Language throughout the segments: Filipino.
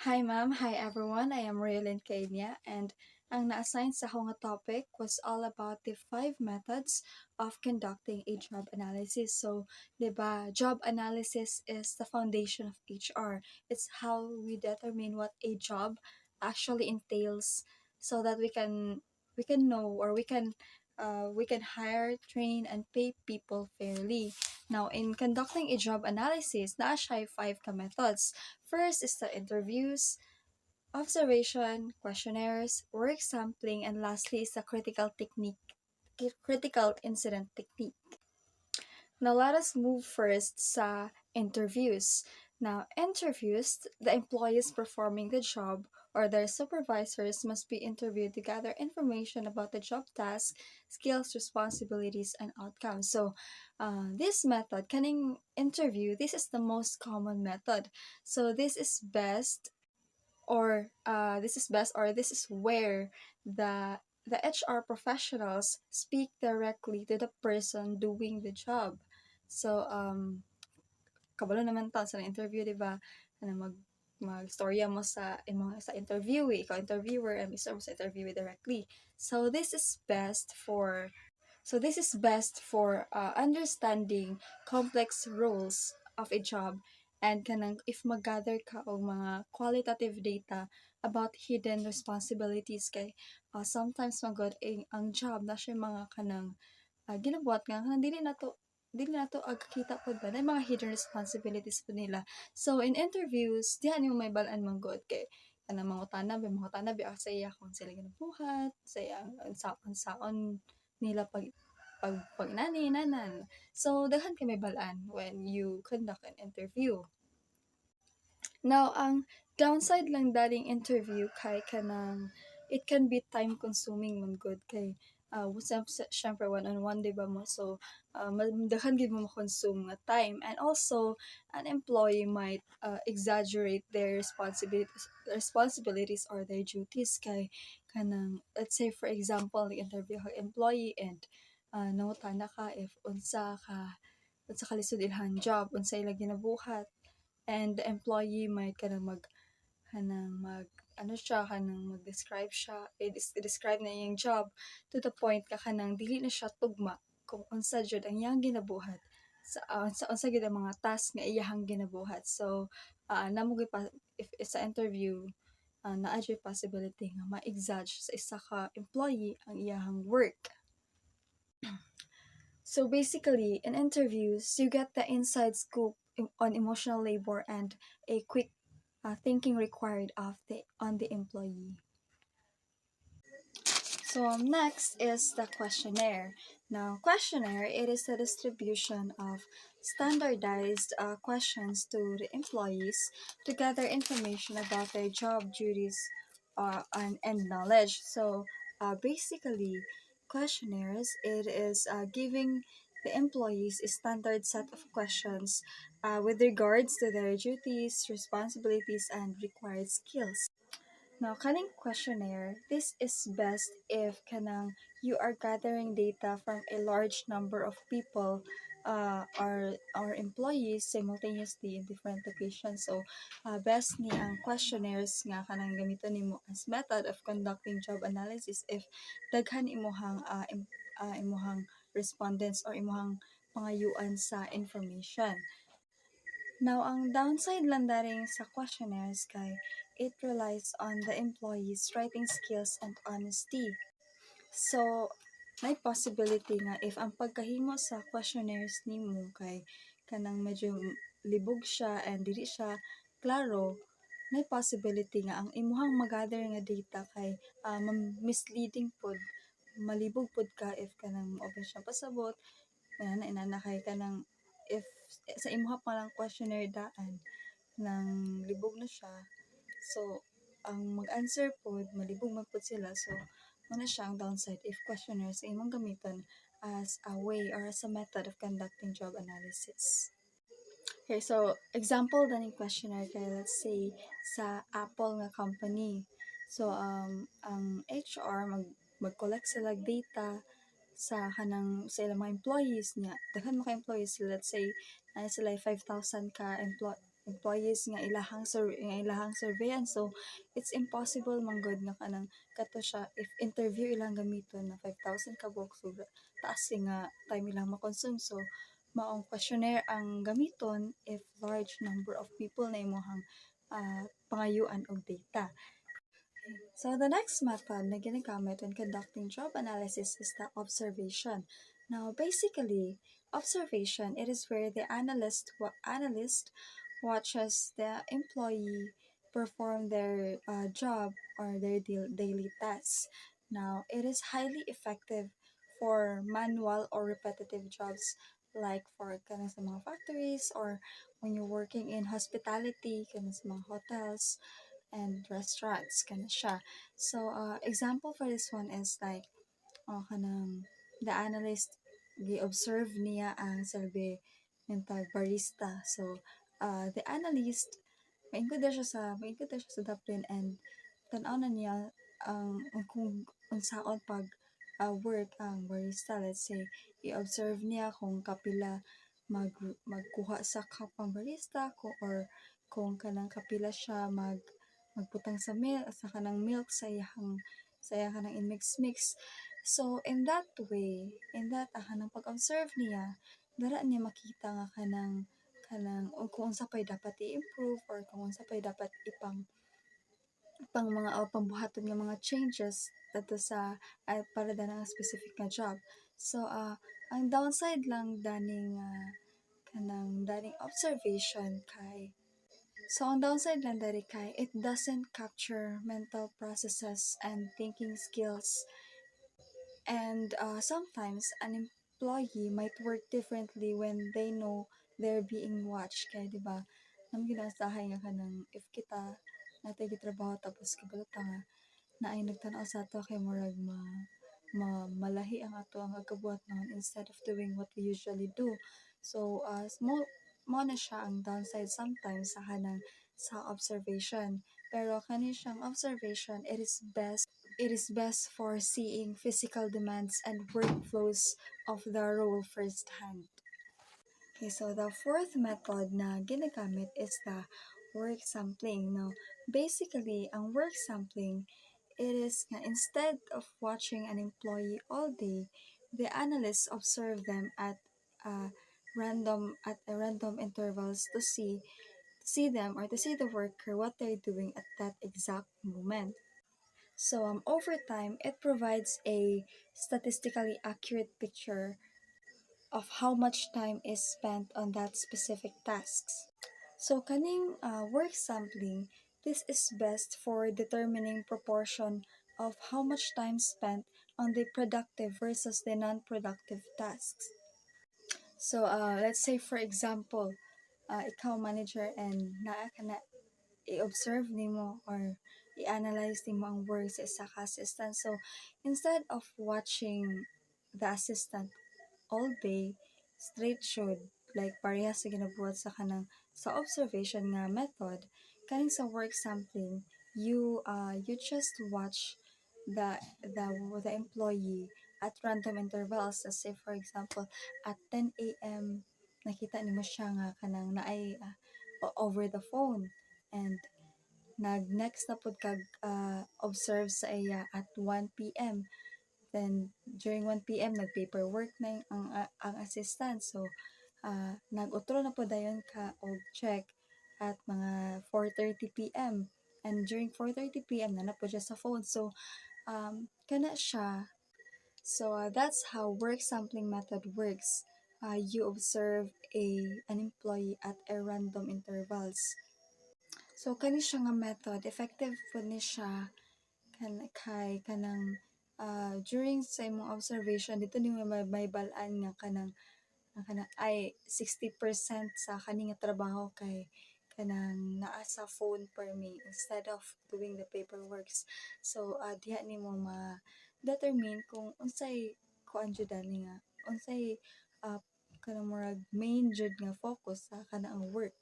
Hi ma'am, hi everyone. I am Raylin Kenya and ang na-assign sa akong nga topic was all about the 5 methods of conducting a job analysis. So, 'di ba, job analysis is the foundation of HR. It's how we determine what a job actually entails so that we can know or we can hire, train and pay people fairly. Now, in conducting a job analysis, naa siya 5 methods. First is the interviews, observation, questionnaires, work sampling, and lastly is the critical incident technique. Now let us move first sa interviews. Now, interviews, the employees performing the job or their supervisors must be interviewed to gather information about the job task, skills, responsibilities, and outcomes. So, this method, canning interview, this is the most common method. So, this is where the HR professionals speak directly to the person doing the job. So kabalo naman ta sa interview, di ba? Ano magstorya mo sa interviewee, ikaw interviewer and mismo mo sa interviewee directly. So this is best for understanding complex roles of a job and kanang if mag-gather ka og mga qualitative data about hidden responsibilities kay sometimes magod ang job na siya mga kanang ginabuhat nga kanang dili nato agkita pod ba na mga hidden responsibilities po nila. So in interviews diha nimo may bal-an man gud kay kanang mangutana ba sa iya kung sila ginabuhat sa iya unsaon nila pag nani nanan. So daghan kay may bal-an when you conduct an interview. Now, ang downside lang daling interview kay kanang it can be time consuming man good kay syempre one-on-one di ba mo, so daghan gid mo ma-consume nga time, and also an employee might exaggerate their responsibilities or their duties kay kanang let's say for example nag-interview ka employee and nangutana ka if unsa ka lisod ilahang job, unsa ila ginabuhat, and the employee might kanang mag ano siya kanang mag-describe siya describe na iyang job to the point ka kanang dili na siya tugma kung unsa jud ang iyang ginabuhat unsa gid ang mga task nga iyahang ginabuhat. So namo gyud pa if sa interview naa jud possibility nga ma-exage sa isa ka employee ang iyahang work. So basically, in interviews, you get the inside scoop on emotional labor and a quick thinking required on the employee. So next is the questionnaire. Now, questionnaire, it is the distribution of standardized questions to the employees to gather information about their job duties and knowledge. So basically, questionnaires, it is giving the employees a standard set of questions with regards to their duties, responsibilities, and required skills. Now, kaning questionnaire, this is best if kanang you are gathering data from a large number of people or employees simultaneously in different locations. So, best ni ang questionnaires nga kanang gamiton nimo as method of conducting job analysis if daghan imuhang respondents or imuhang pangayuan sa information. Now, ang downside lang daring sa questionnaires kay it relies on the employee's writing skills and honesty. So, may possibility nga if ang pagkahimo sa questionnaires nimo kay kanang medyo libog siya and dili siya klaro, may possibility nga ang imuhang magather nga data kay misleading pod, malibog pod ka if kanang open siya pasabot inana kay kanang if sa imuha pa lang questionnaire daan nang libog na siya, so ang mag-answer pod malibog man pod sila, so muna siya ang downside if questionnaire sa imong gamiton as a way or as a method of conducting job analysis. Okay, so example daning questionnaire kay let's say sa Apple nga company. So ang HR mag-collect sila data sa ilang mga employees niya. Daghan mga employees, let's say sila 5,000 ka employees nga ilahang surveillance. So it's impossible manggod nga kanang kato siya if interview ilang gamiton na 5,000 ka buok, so taas nga time ilang makonsume. So maong questionnaire ang gamiton if large number of people na imong pangayuan og data. So the next method na ginagamit when conducting job analysis is the observation. Now, basically, observation, it is where the analyst watches the employee perform their job or their daily tasks. Now, it is highly effective for manual or repetitive jobs like for kanang sa mga factories or when you're working in hospitality, kanang sa mga hotels and restaurants kana siya. So example for this one is like kanang the analyst gi-observe niya ang silbi ng barista. So the analyst maingkod na siya sa daplin and tan-aw na niya kung unsaon pag work ang barista. Let's say i-observe niya kung kapila magkuha sa cup ang barista or kung kanang kapila siya magputang sa milk sa kanang milk sa iyang kanang mix. So in that way, kanang pag-observe niya, dara niya makita nga kanang kung unsa pay dapat i-improve or kung unsa pay dapat pang mga pambuhaton nga mga changes dito sa para nga specific nga job. So ang downside lang daning daning observation kay ang downside lang dari kay it doesn't capture mental processes and thinking skills. And sometimes an employee might work differently when they know they're being watched. Kaya diba, nang ginasahay nga kanang if kita natay gitrabaho tapos kabalot nga na ay nagtanaw sa ato kay murag malahi ang ato ang agabuhat naman instead of doing what we usually do. So mo na siya ang downside sometimes sa observation. Pero kani siyang observation, it is best for seeing physical demands and workflows of the role firsthand. Okay, so the fourth method na ginagamit is the work sampling. Now, basically, ang work sampling, it is instead of watching an employee all day, the analysts observe them at random intervals to see them or to see the worker what they're doing at that exact moment. So over time, it provides a statistically accurate picture of how much time is spent on that specific tasks. So kaning work sampling, this is best for determining proportion of how much time spent on the productive versus the non-productive tasks. So let's say for example, ikaw manager and naa ka na i-observe nimo or i-analyze nimo ang work sa isa ka assistant. So instead of watching the assistant all day straight should like parehas sa ginabuhat sa kanang sa observation nga method, kaning sa work sampling you just watch the employee at random intervals. Let's say for example at 10 a.m. nakita nimo siya nga kanang naay over the phone and next na pud kag observe sa iya at 1 p.m. Then during 1 p.m. nag-paperwork na ang assistant. So nag-utro na po dayon ka og check at mga 4:30 p.m. And during 4:30 p.m. na po siya sa phone. So kana siya. So that's how work sampling method works. You observe an employee at a random intervals. So kani siya nga method effective po ni siya kanang during sa imong observation dito ni may balaan nga kanang ay 60% sa kani nga trabaho kay kanang naa sa phone per me instead of doing the paperworks. So diha nimo ma-determine kung unsay kuan jud ani nga unsay kanang murag main jud nga focus sa kanang work.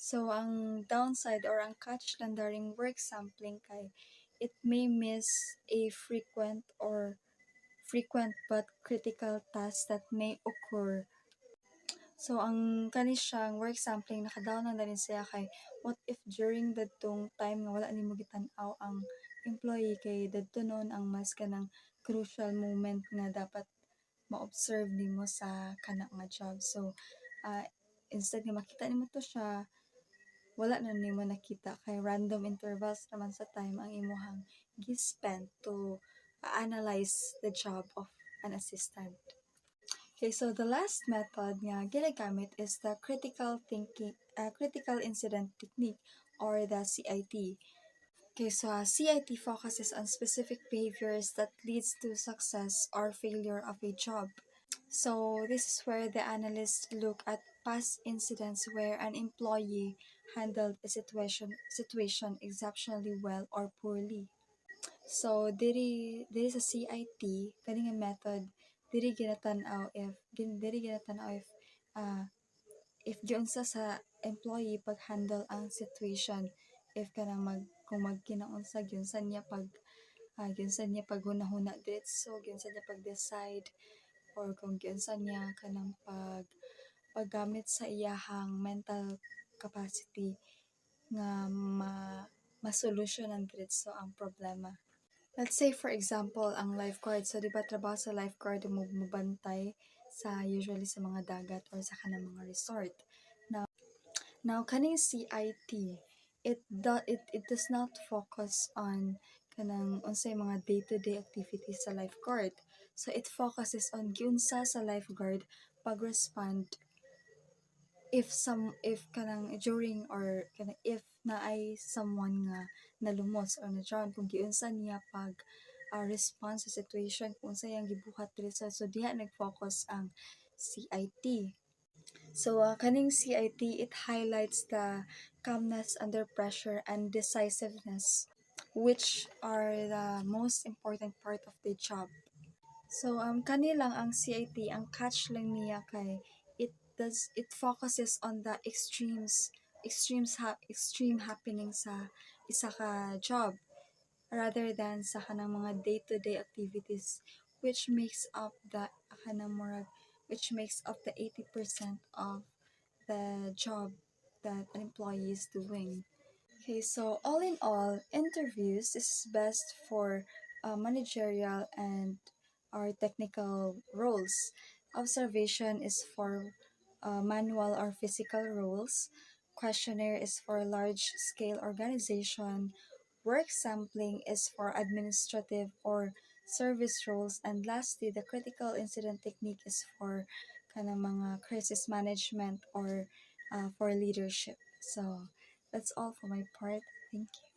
So ang downside or ang catch lang during work sampling kay it may miss a frequent but critical tasks that may occur. So, ang kani siyang work sampling nakadaon na rin siya kay what if during dadtong time nga wala nimo gitan-aw ang employee kay dadto nun ang mas kanang crucial moment nga dapat ma-observe nimo sa kana nga job. So, ah, instead nga makita nimo to siya, wala na nimo nakita kay random intervals naman sa time ang imuhang gi-spend to analyze the job of an assistant. Okay, so the last method nga ginagamit is the critical incident technique or the CIT. Okay, so CIT focuses on specific behaviors that leads to success or failure of a job. So this is where the analysts look at past incidents where an employee handled a situation exceptionally well or poorly. So diri sa CIT kani nga method diri ginatan-aw if giunsa sa employee pag-handle ang situation, if kanang kung magkinaunsa giunsa niya giunsa niya paghunahuna diretso, giunsa niya pag-decide, or kung giunsa niya kanang paggamit sa iyahang mental capacity nga masolusyonan diretso ang problema. Let's say for example ang lifeguard, so di ba trabaho sa lifeguard mo mabantay sa usually sa mga dagat or sa kanang mga resort. Now kaning CIT, it does not focus on kanang unsay mga day-to-day activities sa lifeguard. So it focuses on giunsa sa lifeguard pag-respond if kanang during or kanang if naay someone nga nalumos or na-drown, kung giunsa niya pag response sa situation, kung unsa yang gibuhat diri sa, so diha nag-focus ang CIT. So, kaning CIT, it highlights the calmness under pressure and decisiveness, which are the most important part of the job. So, kani lang ang CIT, ang catch lang niya kay it focuses on the extreme happening sa isa ka job rather than sa kanang mga day-to-day activities, which makes up the kanang murag which makes up the 80% of the job that an employee is doing. Okay, so all in all, interviews is best for managerial and or technical roles. Observation is for manual or physical roles. Questionnaire is for large scale organization. Work sampling is for administrative or service roles. And lastly, the critical incident technique is for kind of mga crisis management or for leadership. So that's all for my part. Thank you.